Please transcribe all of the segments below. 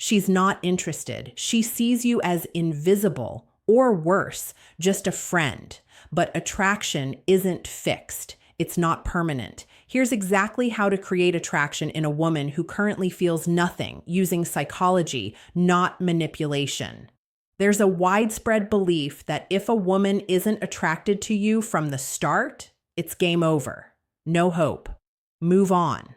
She's not interested. She sees you as invisible, or worse, just a friend. But attraction isn't fixed. It's not permanent. Here's exactly how to create attraction in a woman who currently feels nothing using psychology, not manipulation. There's a widespread belief that if a woman isn't attracted to you from the start, it's game over. No hope. Move on.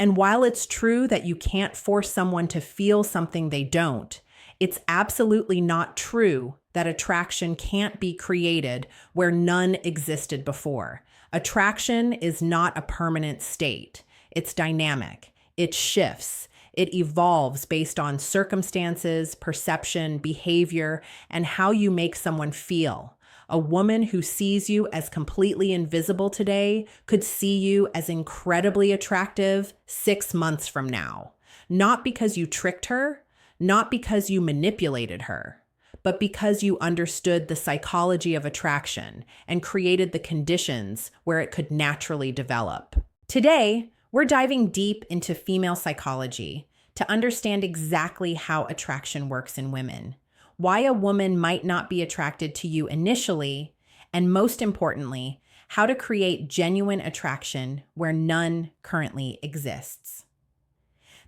And while it's true that you can't force someone to feel something they don't, it's absolutely not true that attraction can't be created where none existed before. Attraction is not a permanent state. It's dynamic. It shifts. It evolves based on circumstances, perception, behavior, and how you make someone feel. A woman who sees you as completely invisible today could see you as incredibly attractive 6 months from now. Not because you tricked her, not because you manipulated her, but because you understood the psychology of attraction and created the conditions where it could naturally develop. Today, we're diving deep into female psychology to understand exactly how attraction works in women, why a woman might not be attracted to you initially, and most importantly, how to create genuine attraction where none currently exists.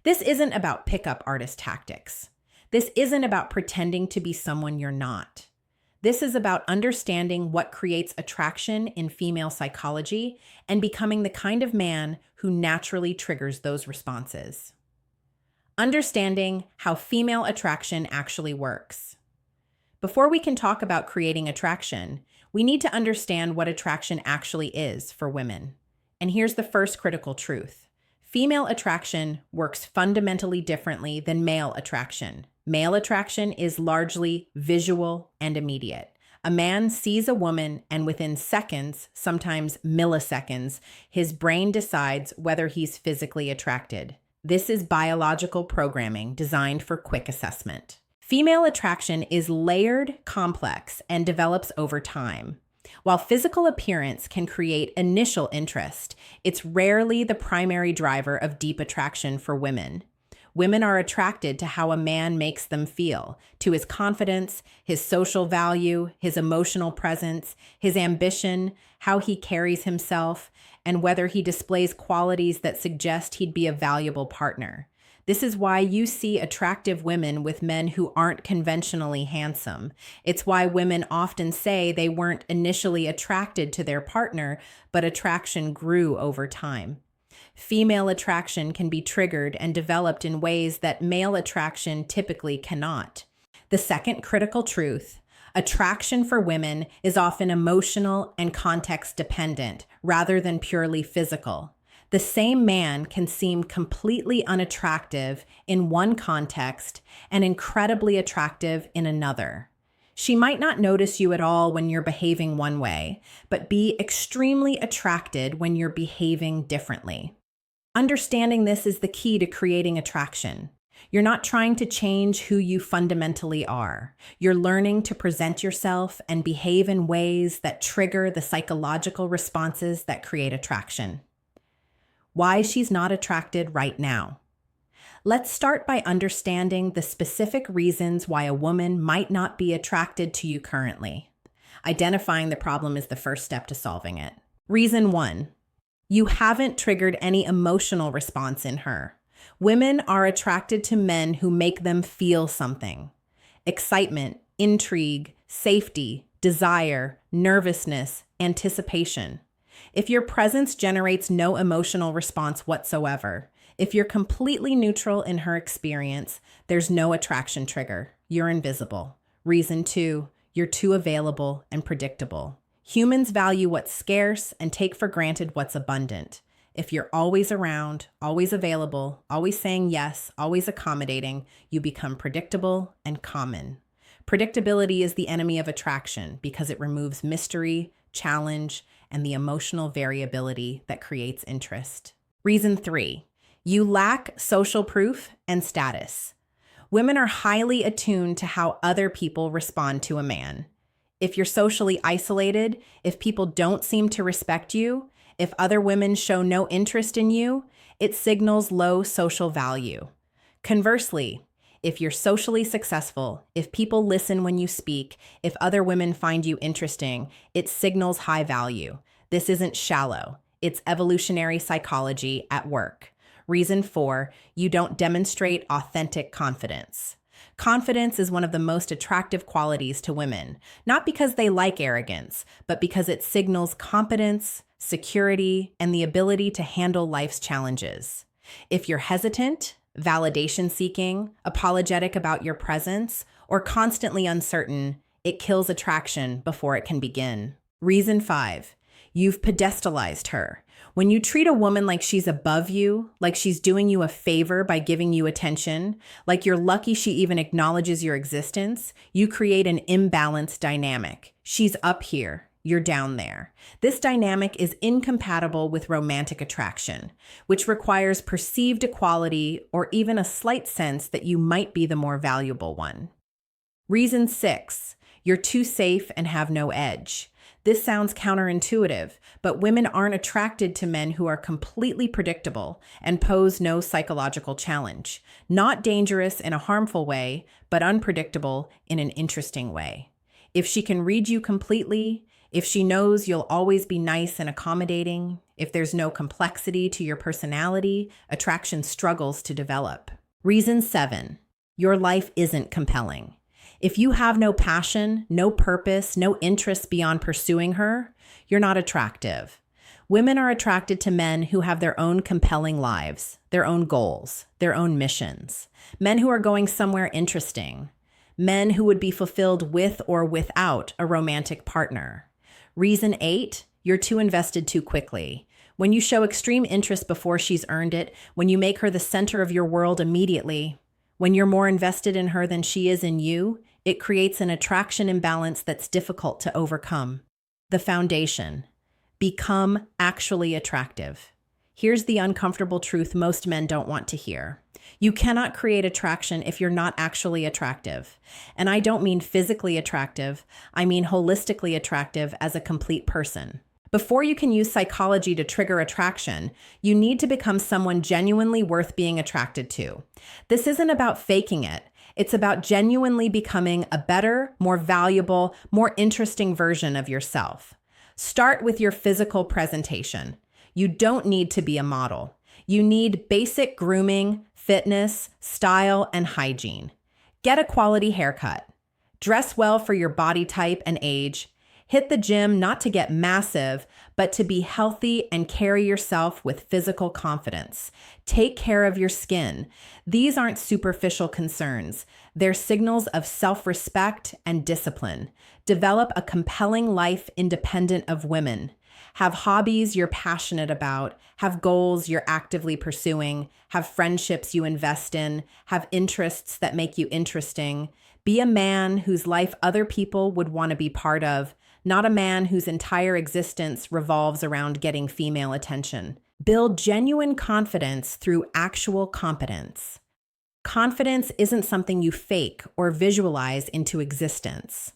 This isn't about pickup artist tactics. This isn't about pretending to be someone you're not. This is about understanding what creates attraction in female psychology and becoming the kind of man who naturally triggers those responses. Understanding how female attraction actually works. Before we can talk about creating attraction, we need to understand what attraction actually is for women. And here's the first critical truth. Female attraction works fundamentally differently than male attraction. Male attraction is largely visual and immediate. A man sees a woman and within seconds, sometimes milliseconds, his brain decides whether he's physically attracted. This is biological programming designed for quick assessment. Female attraction is layered, complex, and develops over time. While physical appearance can create initial interest, it's rarely the primary driver of deep attraction for women. Women are attracted to how a man makes them feel, to his confidence, his social value, his emotional presence, his ambition, how he carries himself, and whether he displays qualities that suggest he'd be a valuable partner. This is why you see attractive women with men who aren't conventionally handsome. It's why women often say they weren't initially attracted to their partner, but attraction grew over time. Female attraction can be triggered and developed in ways that male attraction typically cannot. The second critical truth: attraction for women is often emotional and context dependent rather than purely physical. The same man can seem completely unattractive in one context and incredibly attractive in another. She might not notice you at all when you're behaving one way, but be extremely attracted when you're behaving differently. Understanding this is the key to creating attraction. You're not trying to change who you fundamentally are. You're learning to present yourself and behave in ways that trigger the psychological responses that create attraction. Why she's not attracted right now. Let's start by understanding the specific reasons why a woman might not be attracted to you currently. Identifying the problem is the first step to solving it. Reason 1. You haven't triggered any emotional response in her. Women are attracted to men who make them feel something. Excitement, intrigue, safety, desire, nervousness, anticipation. If your presence generates no emotional response whatsoever, if you're completely neutral in her experience, there's no attraction trigger. You're invisible. Reason 2, you're too available and predictable. Humans value what's scarce and take for granted what's abundant. If you're always around, always available, always saying yes, always accommodating, you become predictable and common. Predictability is the enemy of attraction because it removes mystery, challenge, and the emotional variability that creates interest. Reason 3, you lack social proof and status. Women are highly attuned to how other people respond to a man. If you're socially isolated, if people don't seem to respect you, if other women show no interest in you, it signals low social value. Conversely, If you're socially successful, if people listen when you speak, if other women find you interesting, it signals high value. This isn't shallow. It's evolutionary psychology at work. Reason 4, you don't demonstrate authentic confidence. Confidence is one of the most attractive qualities to women, not because they like arrogance, but because it signals competence, security, and the ability to handle life's challenges. If you're hesitant, validation seeking, apologetic about your presence, or constantly uncertain, it kills attraction before it can begin. Reason 5, you've pedestalized her. When you treat a woman like she's above you, like she's doing you a favor by giving you attention, like you're lucky she even acknowledges your existence, you create an imbalanced dynamic. She's up here, you're down there. This dynamic is incompatible with romantic attraction, which requires perceived equality or even a slight sense that you might be the more valuable one. Reason 6, you're too safe and have no edge. This sounds counterintuitive, but women aren't attracted to men who are completely predictable and pose no psychological challenge. Not dangerous in a harmful way, but unpredictable in an interesting way. If she can read you completely, if she knows you'll always be nice and accommodating, if there's no complexity to your personality, attraction struggles to develop. Reason 7, your life isn't compelling. If you have no passion, no purpose, no interest beyond pursuing her, you're not attractive. Women are attracted to men who have their own compelling lives, their own goals, their own missions. Men who are going somewhere interesting. Men who would be fulfilled with or without a romantic partner. Reason 8, you're too invested too quickly. When you show extreme interest before she's earned it, when you make her the center of your world immediately, when you're more invested in her than she is in you, it creates an attraction imbalance that's difficult to overcome. The foundation. Become actually attractive. Here's the uncomfortable truth most men don't want to hear. You cannot create attraction if you're not actually attractive. And I don't mean physically attractive, I mean holistically attractive as a complete person. Before you can use psychology to trigger attraction, you need to become someone genuinely worth being attracted to. This isn't about faking it. It's about genuinely becoming a better, more valuable, more interesting version of yourself. Start with your physical presentation. You don't need to be a model. You need basic grooming, fitness, style, and hygiene. Get a quality haircut. Dress well for your body type and age. Hit the gym not to get massive, but to be healthy and carry yourself with physical confidence. Take care of your skin. These aren't superficial concerns. They're signals of self-respect and discipline. Develop a compelling life independent of women. Have hobbies you're passionate about, have goals you're actively pursuing, have friendships you invest in, have interests that make you interesting. Be a man whose life other people would want to be part of, not a man whose entire existence revolves around getting female attention. Build genuine confidence through actual competence. Confidence isn't something you fake or visualize into existence.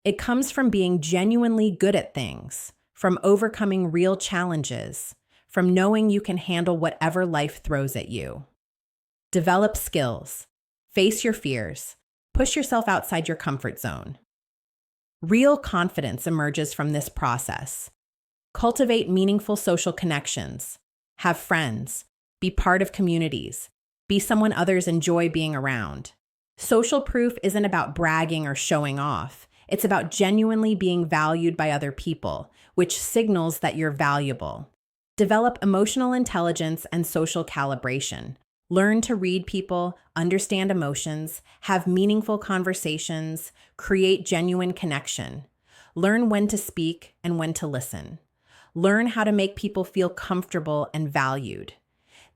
It comes from being genuinely good at things, from overcoming real challenges, from knowing you can handle whatever life throws at you. Develop skills. Face your fears. Push yourself outside your comfort zone. Real confidence emerges from this process. Cultivate meaningful social connections. Have friends. Be part of communities. Be someone others enjoy being around. Social proof isn't about bragging or showing off. It's about genuinely being valued by other people, which signals that you're valuable. Develop emotional intelligence and social calibration. Learn to read people, understand emotions, have meaningful conversations, create genuine connection. Learn when to speak and when to listen. Learn how to make people feel comfortable and valued.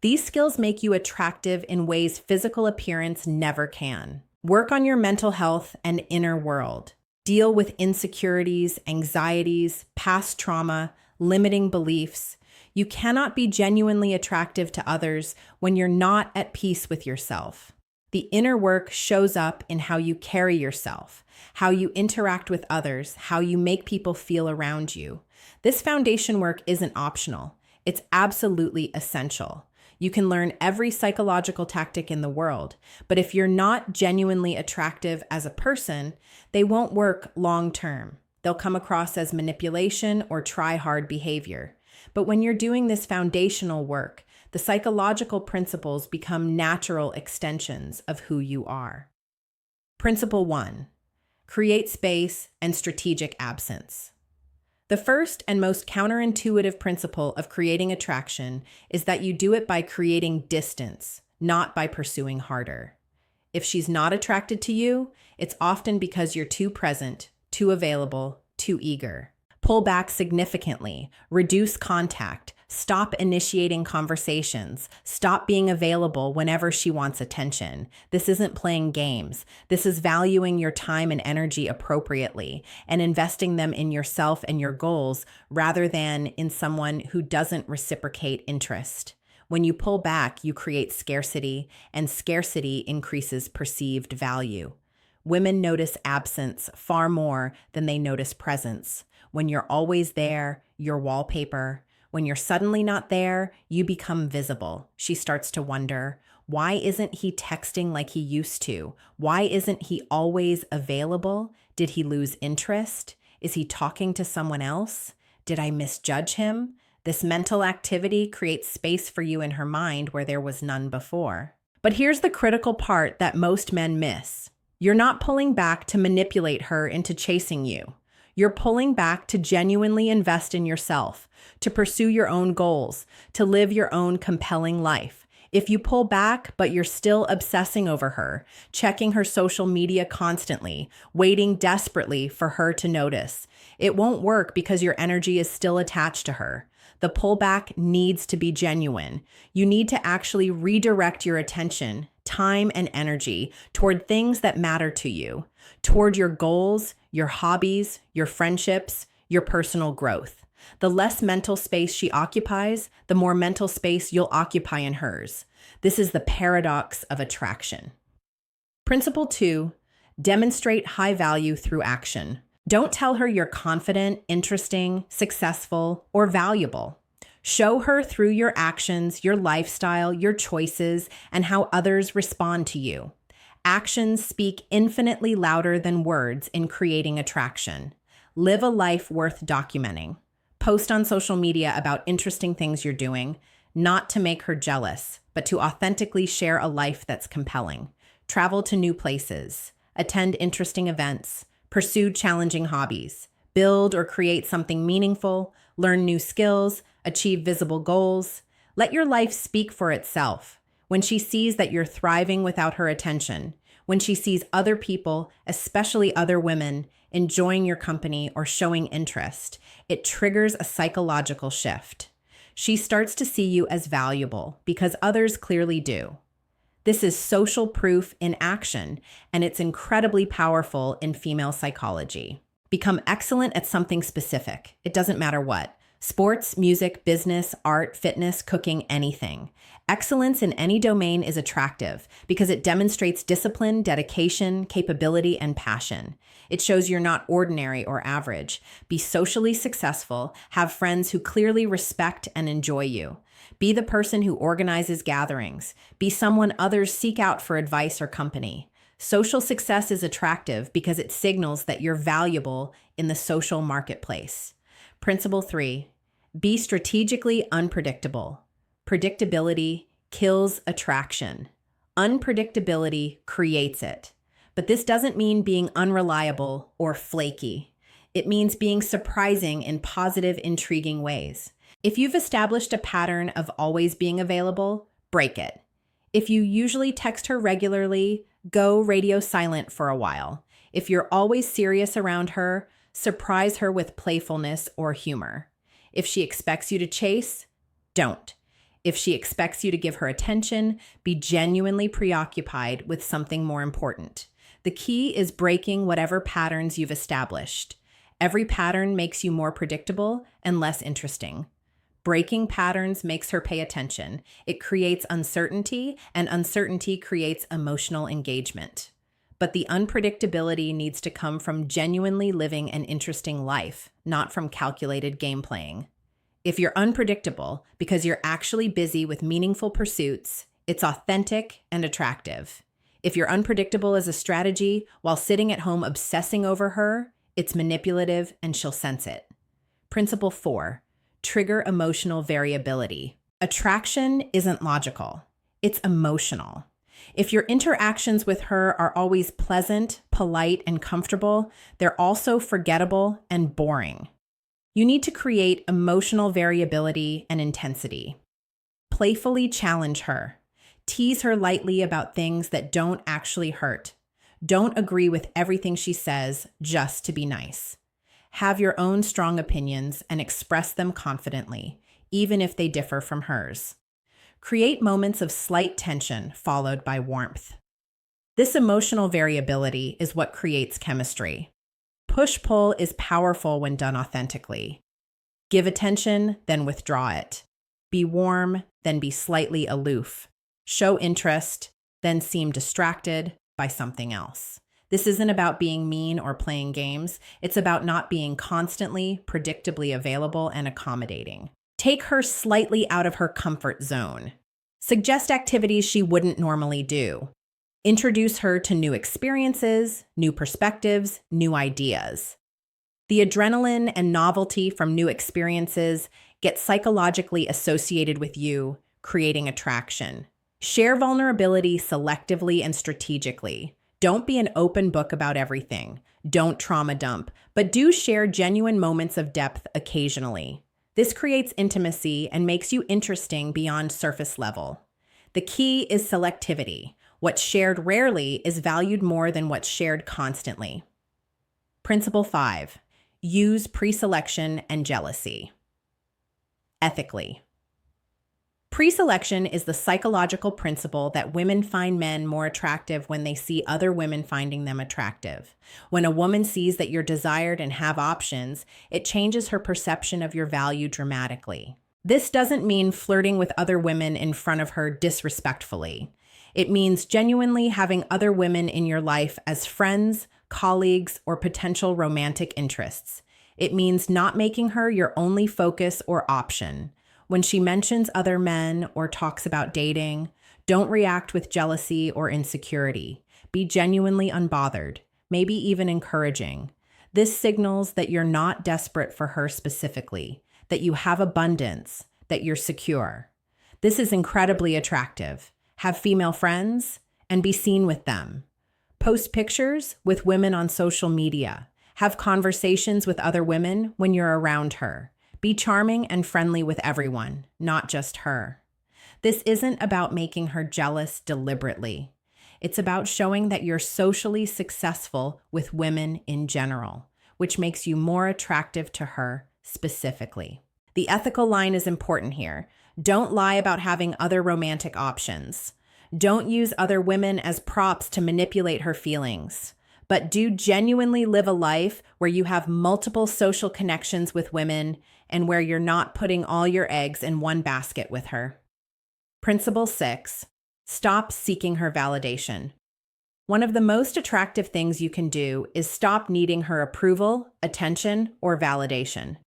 These skills make you attractive in ways physical appearance never can. Work on your mental health and inner world. Deal with insecurities, anxieties, past trauma, limiting beliefs. You cannot be genuinely attractive to others when you're not at peace with yourself. The inner work shows up in how you carry yourself, how you interact with others, how you make people feel around you. This foundation work isn't optional. It's absolutely essential. You can learn every psychological tactic in the world, but if you're not genuinely attractive as a person, they won't work long term. They'll come across as manipulation or try-hard behavior. But when you're doing this foundational work, the psychological principles become natural extensions of who you are. Principle 1. Create space and strategic absence. The first and most counterintuitive principle of creating attraction is that you do it by creating distance, not by pursuing harder. If she's not attracted to you, it's often because you're too present, too available, too eager. Pull back significantly, reduce contact, stop initiating conversations, stop being available whenever she wants attention. This isn't playing games. This is valuing your time and energy appropriately and investing them in yourself and your goals rather than in someone who doesn't reciprocate interest. When you pull back, you create scarcity, and scarcity increases perceived value. Women notice absence far more than they notice presence. When you're always there, you're wallpaper. When you're suddenly not there, you become visible. She starts to wonder, why isn't he texting like he used to? Why isn't he always available? Did he lose interest? Is he talking to someone else? Did I misjudge him? This mental activity creates space for you in her mind where there was none before. But here's the critical part that most men miss. You're not pulling back to manipulate her into chasing you. You're pulling back to genuinely invest in yourself, to pursue your own goals, to live your own compelling life. If you pull back, but you're still obsessing over her, checking her social media constantly, waiting desperately for her to notice, it won't work because your energy is still attached to her. The pullback needs to be genuine. You need to actually redirect your attention, time, and energy toward things that matter to you, toward your goals, your hobbies, your friendships, your personal growth. The less mental space she occupies, the more mental space you'll occupy in hers. This is the paradox of attraction. Principle 2, demonstrate high value through action. Don't tell her you're confident, interesting, successful, or valuable. Show her through your actions, your lifestyle, your choices, and how others respond to you. Actions speak infinitely louder than words in creating attraction. Live a life worth documenting. Post on social media about interesting things you're doing, not to make her jealous, but to authentically share a life that's compelling. Travel to new places, attend interesting events, pursue challenging hobbies, build or create something meaningful, learn new skills, achieve visible goals. Let your life speak for itself. When she sees that you're thriving without her attention, when she sees other people, especially other women, enjoying your company or showing interest, it triggers a psychological shift. She starts to see you as valuable because others clearly do. This is social proof in action, and it's incredibly powerful in female psychology. Become excellent at something specific. It doesn't matter what. Sports, music, business, art, fitness, cooking, anything. Excellence in any domain is attractive because it demonstrates discipline, dedication, capability, and passion. It shows you're not ordinary or average. Be socially successful, have friends who clearly respect and enjoy you. Be the person who organizes gatherings. Be someone others seek out for advice or company. Social success is attractive because it signals that you're valuable in the social marketplace. Principle 3, be strategically unpredictable. Predictability kills attraction. Unpredictability creates it. But this doesn't mean being unreliable or flaky. It means being surprising in positive, intriguing ways. If you've established a pattern of always being available, break it. If you usually text her regularly, go radio silent for a while. If you're always serious around her, surprise her with playfulness or humor. If she expects you to chase, don't. If she expects you to give her attention, be genuinely preoccupied with something more important. The key is breaking whatever patterns you've established. Every pattern makes you more predictable and less interesting. Breaking patterns makes her pay attention. It creates uncertainty, and uncertainty creates emotional engagement. But the unpredictability needs to come from genuinely living an interesting life, not from calculated game playing. If you're unpredictable because you're actually busy with meaningful pursuits, it's authentic and attractive. If you're unpredictable as a strategy while sitting at home obsessing over her, it's manipulative and she'll sense it. Principle 4, trigger emotional variability. Attraction isn't logical, it's emotional. If your interactions with her are always pleasant, polite, and comfortable, they're also forgettable and boring. You need to create emotional variability and intensity. Playfully challenge her. Tease her lightly about things that don't actually hurt. Don't agree with everything she says just to be nice. Have your own strong opinions and express them confidently, even if they differ from hers. Create moments of slight tension followed by warmth. This emotional variability is what creates chemistry. Push-pull is powerful when done authentically. Give attention, then withdraw it. Be warm, then be slightly aloof. Show interest, then seem distracted by something else. This isn't about being mean or playing games. It's about not being constantly, predictably available and accommodating. Take her slightly out of her comfort zone. Suggest activities she wouldn't normally do. Introduce her to new experiences, new perspectives, new ideas. The adrenaline and novelty from new experiences get psychologically associated with you, creating attraction. Share vulnerability selectively and strategically. Don't be an open book about everything. Don't trauma dump, but do share genuine moments of depth occasionally. This creates intimacy and makes you interesting beyond surface level. The key is selectivity. What's shared rarely is valued more than what's shared constantly. Principle 5, use pre-selection and jealousy. Ethically. Pre-selection is the psychological principle that women find men more attractive when they see other women finding them attractive. When a woman sees that you're desired and have options, it changes her perception of your value dramatically. This doesn't mean flirting with other women in front of her disrespectfully. It means genuinely having other women in your life as friends, colleagues, or potential romantic interests. It means not making her your only focus or option. When she mentions other men or talks about dating, don't react with jealousy or insecurity. Be genuinely unbothered, maybe even encouraging. This signals that you're not desperate for her specifically, that you have abundance, that you're secure. This is incredibly attractive. Have female friends and be seen with them. Post pictures with women on social media. Have conversations with other women when you're around her. Be charming and friendly with everyone, not just her. This isn't about making her jealous deliberately. It's about showing that you're socially successful with women in general, which makes you more attractive to her specifically. The ethical line is important here. Don't lie about having other romantic options. Don't use other women as props to manipulate her feelings. But do genuinely live a life where you have multiple social connections with women and where you're not putting all your eggs in one basket with her. Principle 6, stop seeking her validation. One of the most attractive things you can do is stop needing her approval, attention, or validation.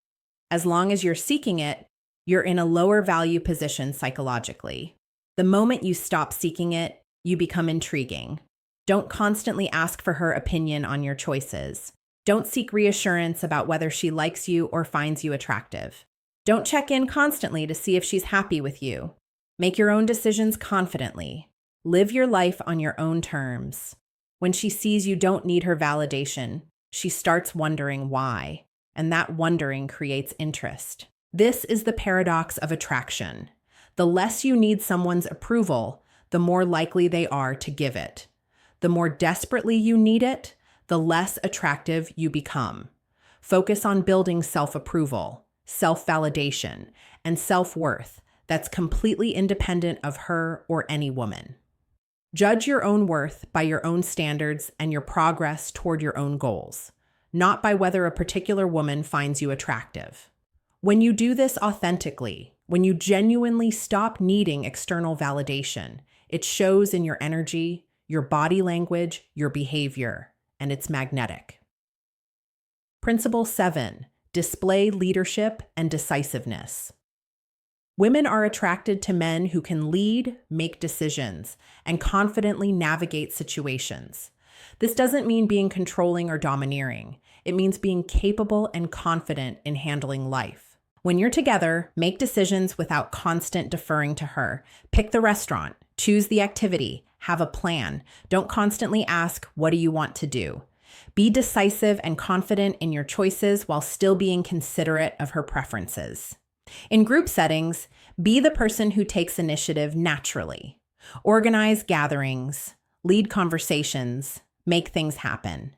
As long as you're seeking it, you're in a lower value position psychologically. The moment you stop seeking it, you become intriguing. Don't constantly ask for her opinion on your choices. Don't seek reassurance about whether she likes you or finds you attractive. Don't check in constantly to see if she's happy with you. Make your own decisions confidently. Live your life on your own terms. When she sees you don't need her validation, she starts wondering why, and that wondering creates interest. This is the paradox of attraction. The less you need someone's approval, the more likely they are to give it. The more desperately you need it, the less attractive you become. Focus on building self-approval, self-validation, and self-worth that's completely independent of her or any woman. Judge your own worth by your own standards and your progress toward your own goals, not by whether a particular woman finds you attractive. When you do this authentically, when you genuinely stop needing external validation, it shows in your energy, your body language, your behavior, and it's magnetic. Principle 7, Display leadership and decisiveness. Women are attracted to men who can lead, make decisions, and confidently navigate situations. This doesn't mean being controlling or domineering. It means being capable and confident in handling life. When you're together, make decisions without constant deferring to her. Pick the restaurant, choose the activity, have a plan. Don't constantly ask, "What do you want to do?" Be decisive and confident in your choices while still being considerate of her preferences. In group settings, be the person who takes initiative naturally. Organize gatherings, lead conversations, make things happen.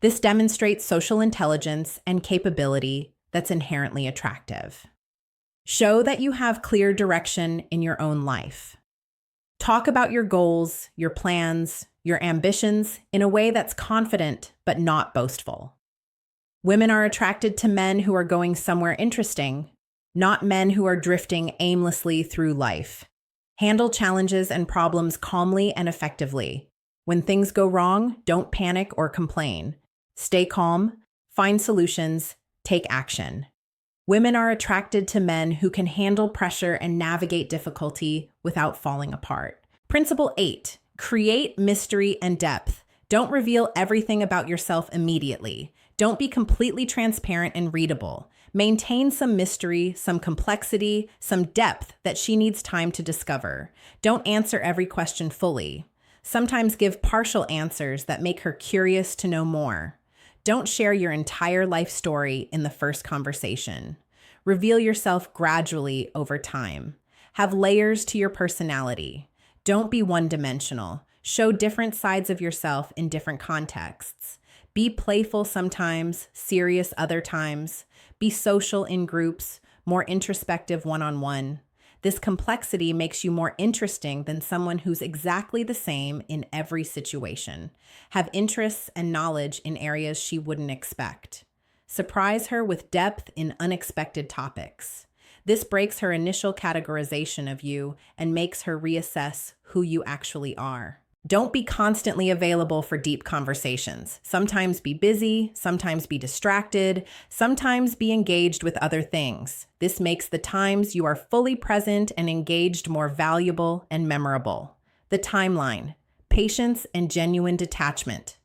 This demonstrates social intelligence and capability that's inherently attractive. Show that you have clear direction in your own life. Talk about your goals, your plans, your ambitions in a way that's confident but not boastful. Women are attracted to men who are going somewhere interesting, not men who are drifting aimlessly through life. Handle challenges and problems calmly and effectively. When things go wrong, don't panic or complain. Stay calm, find solutions, take action. Women are attracted to men who can handle pressure and navigate difficulty without falling apart. Principle 8, create mystery and depth. Don't reveal everything about yourself immediately. Don't be completely transparent and readable. Maintain some mystery, some complexity, some depth that she needs time to discover. Don't answer every question fully. Sometimes give partial answers that make her curious to know more. Don't share your entire life story in the first conversation. Reveal yourself gradually over time. Have layers to your personality. Don't be one-dimensional. Show different sides of yourself in different contexts. Be playful sometimes, serious other times. Be social in groups, more introspective one-on-one. This complexity makes you more interesting than someone who's exactly the same in every situation. Have interests and knowledge in areas she wouldn't expect. Surprise her with depth in unexpected topics. This breaks her initial categorization of you and makes her reassess who you actually are. Don't be constantly available for deep conversations. Sometimes be busy, sometimes be distracted, sometimes be engaged with other things. This makes the times you are fully present and engaged more valuable and memorable. The timeline, patience and genuine detachment.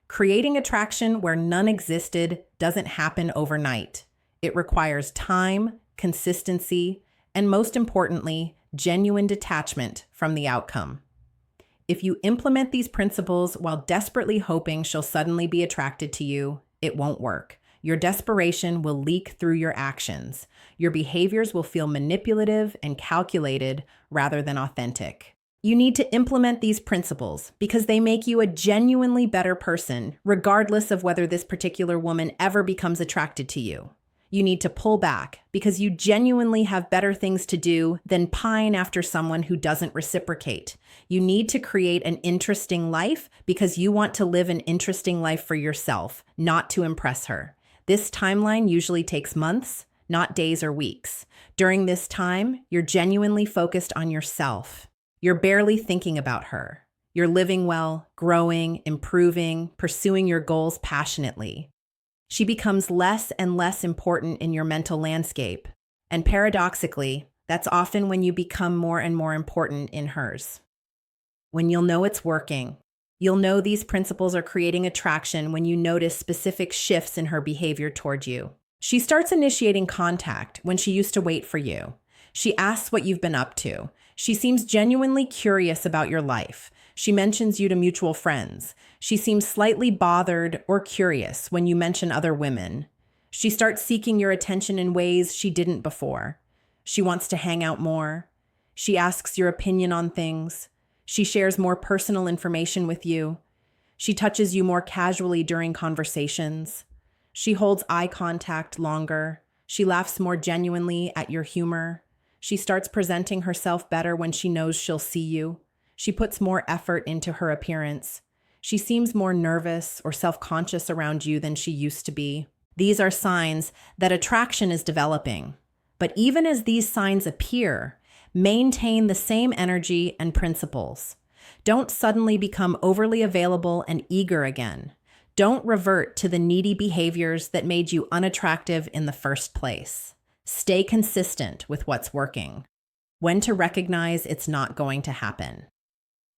Creating attraction where none existed doesn't happen overnight. It requires time, consistency, and most importantly, genuine detachment from the outcome. If you implement these principles while desperately hoping she'll suddenly be attracted to you, it won't work. Your desperation will leak through your actions. Your behaviors will feel manipulative and calculated rather than authentic. You need to implement these principles because they make you a genuinely better person, regardless of whether this particular woman ever becomes attracted to you. You need to pull back because you genuinely have better things to do than pine after someone who doesn't reciprocate. You need to create an interesting life because you want to live an interesting life for yourself, not to impress her. This timeline usually takes months, not days or weeks. During this time, you're genuinely focused on yourself. You're barely thinking about her. You're living well, growing, improving, pursuing your goals passionately. She becomes less and less important in your mental landscape. And paradoxically, that's often when you become more and more important in hers. When you'll know it's working. You'll know these principles are creating attraction when you notice specific shifts in her behavior toward you. She starts initiating contact when she used to wait for you. She asks what you've been up to. She seems genuinely curious about your life. She mentions you to mutual friends. She seems slightly bothered or curious when you mention other women. She starts seeking your attention in ways she didn't before. She wants to hang out more. She asks your opinion on things. She shares more personal information with you. She touches you more casually during conversations. She holds eye contact longer. She laughs more genuinely at your humor. She starts presenting herself better when she knows she'll see you. She puts more effort into her appearance. She seems more nervous or self-conscious around you than she used to be. These are signs that attraction is developing. But even as these signs appear, maintain the same energy and principles. Don't suddenly become overly available and eager again. Don't revert to the needy behaviors that made you unattractive in the first place. Stay consistent with what's working. When to recognize it's not going to happen.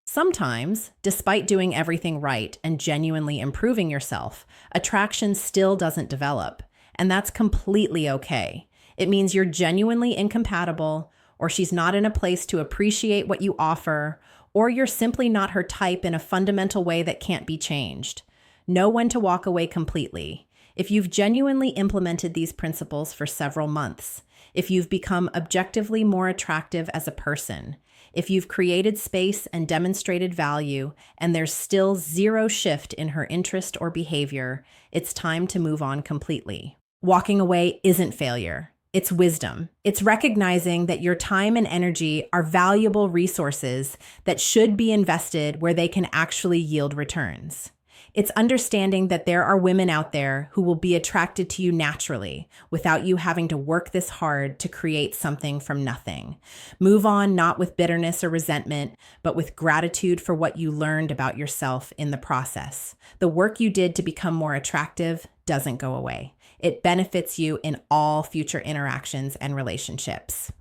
Sometimes, despite doing everything right and genuinely improving yourself, attraction still doesn't develop, and that's completely okay. It means you're genuinely incompatible, or she's not in a place to appreciate what you offer, or you're simply not her type in a fundamental way that can't be changed. Know when to walk away completely. If you've genuinely implemented these principles for several months, if you've become objectively more attractive as a person, if you've created space and demonstrated value, and there's still zero shift in her interest or behavior, it's time to move on completely. Walking away isn't failure. It's wisdom. It's recognizing that your time and energy are valuable resources that should be invested where they can actually yield returns. It's understanding that there are women out there who will be attracted to you naturally without you having to work this hard to create something from nothing. Move on not with bitterness or resentment, but with gratitude for what you learned about yourself in the process. The work you did to become more attractive doesn't go away. It benefits you in all future interactions and relationships.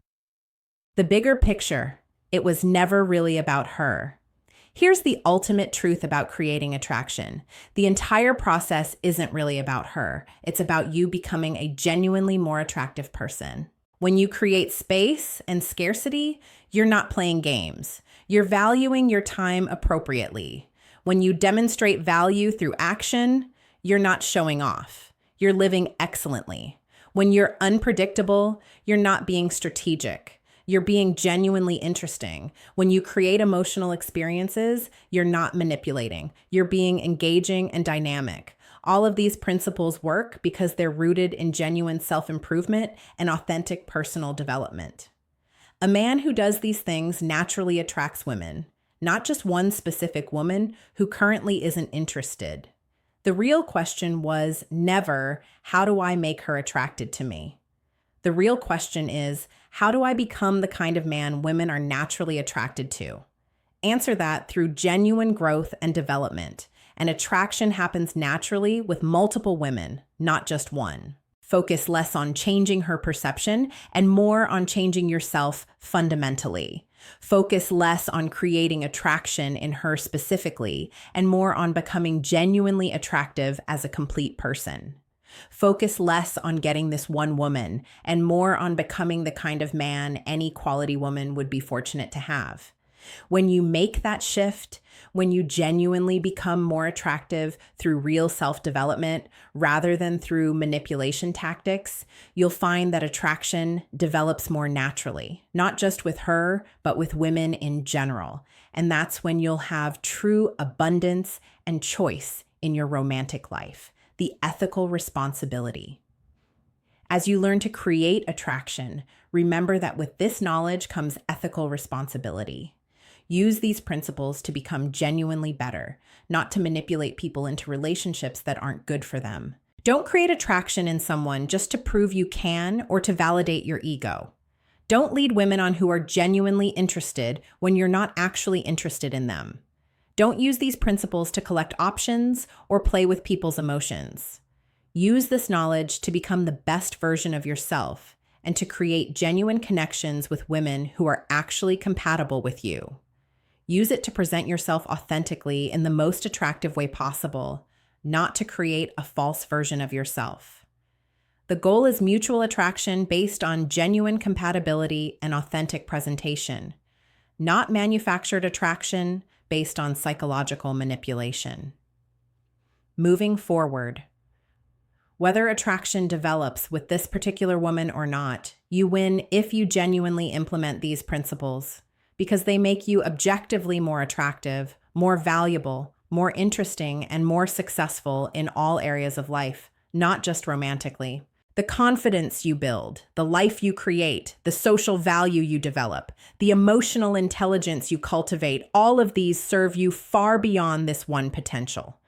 The bigger picture, it was never really about her. Here's the ultimate truth about creating attraction. The entire process isn't really about her. It's about you becoming a genuinely more attractive person. When you create space and scarcity, you're not playing games. You're valuing your time appropriately. When you demonstrate value through action, you're not showing off. You're living excellently. When you're unpredictable, you're not being strategic. You're being genuinely interesting. When you create emotional experiences, you're not manipulating. You're being engaging and dynamic. All of these principles work because they're rooted in genuine self-improvement and authentic personal development. A man who does these things naturally attracts women, not just one specific woman who currently isn't interested. The real question was never, how do I make her attracted to me? The real question is, how do I become the kind of man women are naturally attracted to? Answer that through genuine growth and development. And attraction happens naturally with multiple women, not just one. Focus less on changing her perception and more on changing yourself fundamentally. Focus less on creating attraction in her specifically and more on becoming genuinely attractive as a complete person. Focus less on getting this one woman and more on becoming the kind of man any quality woman would be fortunate to have. When you make that shift, when you genuinely become more attractive through real self-development rather than through manipulation tactics, you'll find that attraction develops more naturally, not just with her, but with women in general. And that's when you'll have true abundance and choice in your romantic life. The ethical responsibility. As you learn to create attraction, remember that with this knowledge comes ethical responsibility. Use these principles to become genuinely better, not to manipulate people into relationships that aren't good for them. Don't create attraction in someone just to prove you can or to validate your ego. Don't lead women on who are genuinely interested when you're not actually interested in them. Don't use these principles to collect options or play with people's emotions. Use this knowledge to become the best version of yourself and to create genuine connections with women who are actually compatible with you. Use it to present yourself authentically in the most attractive way possible, not to create a false version of yourself. The goal is mutual attraction based on genuine compatibility and authentic presentation, not manufactured attraction based on psychological manipulation. Moving forward. Whether attraction develops with this particular woman or not, you win if you genuinely implement these principles, because they make you objectively more attractive, more valuable, more interesting, and more successful in all areas of life, not just romantically. The confidence you build, the life you create, the social value you develop, the emotional intelligence you cultivate, all of these serve you far beyond this one potential.